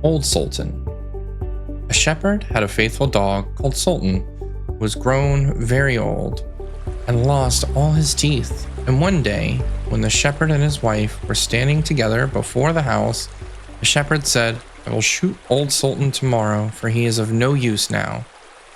Old Sultan. A shepherd had a faithful dog called Sultan, who was grown very old and lost all his teeth. And one day, when the shepherd and his wife were standing together before the house, the shepherd said, "I will shoot Old Sultan tomorrow, for he is of no use now."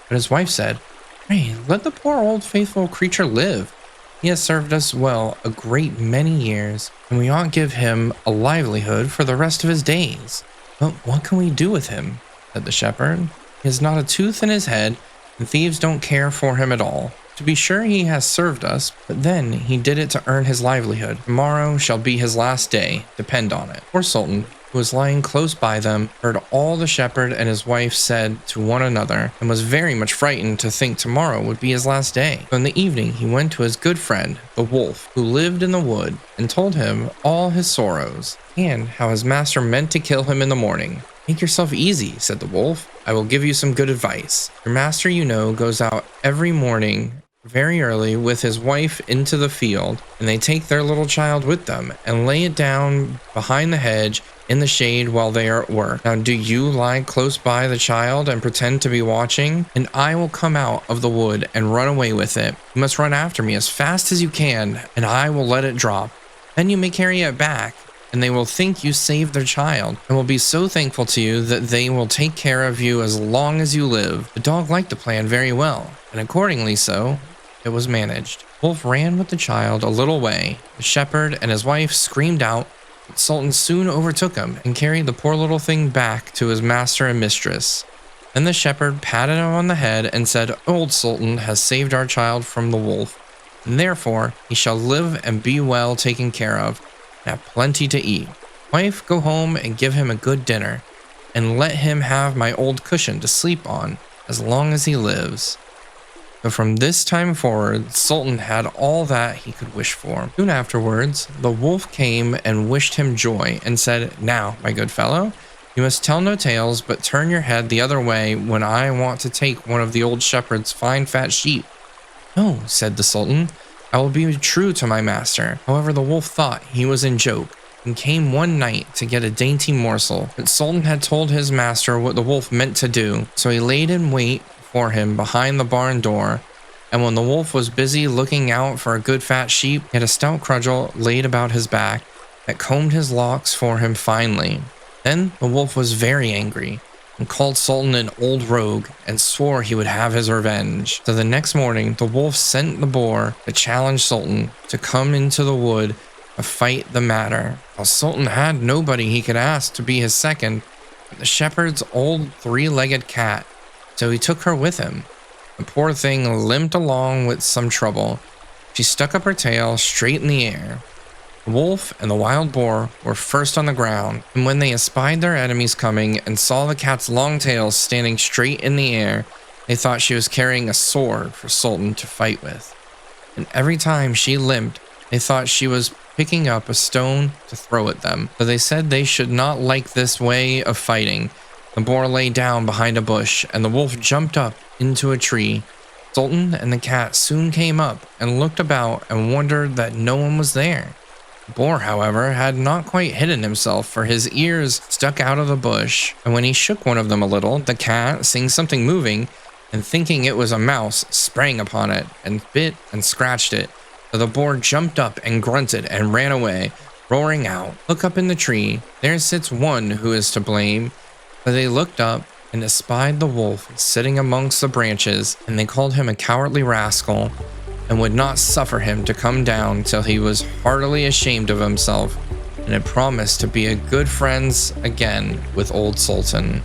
But his wife said, "Pray, let the poor old faithful creature live. He has served us well a great many years, and we ought give him a livelihood for the rest of his days." "But what can we do with him?" said the shepherd. "He has not a tooth in his head, and thieves don't care for him at all. To be sure, he has served us, but then he did it to earn his livelihood. Tomorrow shall be his last day, depend on it." Poor Sultan, who was lying close by them, heard all the shepherd and his wife said to one another, and was very much frightened to think tomorrow would be his last day. So in the evening he went to his good friend, the wolf, who lived in the wood, and told him all his sorrows, and how his master meant to kill him in the morning. "Make yourself easy," said the wolf. "I will give you some good advice. Your master, you know, goes out every morning very early with his wife into the field, and they take their little child with them and lay it down behind the hedge in the shade while they are at work. Now do you lie close by the child and pretend to be watching, and I will come out of the wood and run away with it. You must run after me as fast as you can, and I will let it drop. Then you may carry it back, and they will think you saved their child, and will be so thankful to you that they will take care of you as long as you live." The dog liked the plan very well, and accordingly so it was managed. Wolf ran with the child a little way. The shepherd and his wife screamed out, but Sultan soon overtook him and carried the poor little thing back to his master and mistress. Then the shepherd patted him on the head and said, "Old Sultan has saved our child from the wolf, and therefore he shall live and be well taken care of, and have plenty to eat. Wife, go home and give him a good dinner, and let him have my old cushion to sleep on as long as he lives." So from this time forward, Sultan had all that he could wish for. Soon afterwards, the wolf came and wished him joy, and said, "Now, my good fellow, you must tell no tales, but turn your head the other way when I want to take one of the old shepherd's fine fat sheep." "No," said the Sultan, "I will be true to my master." However, the wolf thought he was in joke, and came one night to get a dainty morsel. But Sultan had told his master what the wolf meant to do, so he laid in wait for him behind the barn door, and when the wolf was busy looking out for a good fat sheep, he had a stout cudgel laid about his back that combed his locks for him finely. Then the wolf was very angry, and called Sultan an old rogue, and swore he would have his revenge. So the next morning the wolf sent the boar to challenge Sultan to come into the wood to fight the matter. While Sultan had nobody he could ask to be his second but the shepherd's old three-legged cat, so he took her with him. The poor thing limped along with some trouble. She stuck up her tail straight in the air. The wolf and the wild boar were first on the ground, and when they espied their enemies coming and saw the cat's long tail standing straight in the air, they thought she was carrying a sword for Sultan to fight with. And every time she limped, they thought she was picking up a stone to throw at them. So they said they should not like this way of fighting. The boar lay down behind a bush, and the wolf jumped up into a tree. Sultan and the cat soon came up and looked about and wondered that no one was there. The boar, however, had not quite hidden himself, for his ears stuck out of the bush, and when he shook one of them a little, the cat, seeing something moving, and thinking it was a mouse, sprang upon it, and bit and scratched it. So the boar jumped up and grunted and ran away, roaring out, "Look up in the tree, there sits one who is to blame." But they looked up and espied the wolf sitting amongst the branches, and they called him a cowardly rascal, and would not suffer him to come down till he was heartily ashamed of himself, and had promised to be a good friends again with Old Sultan.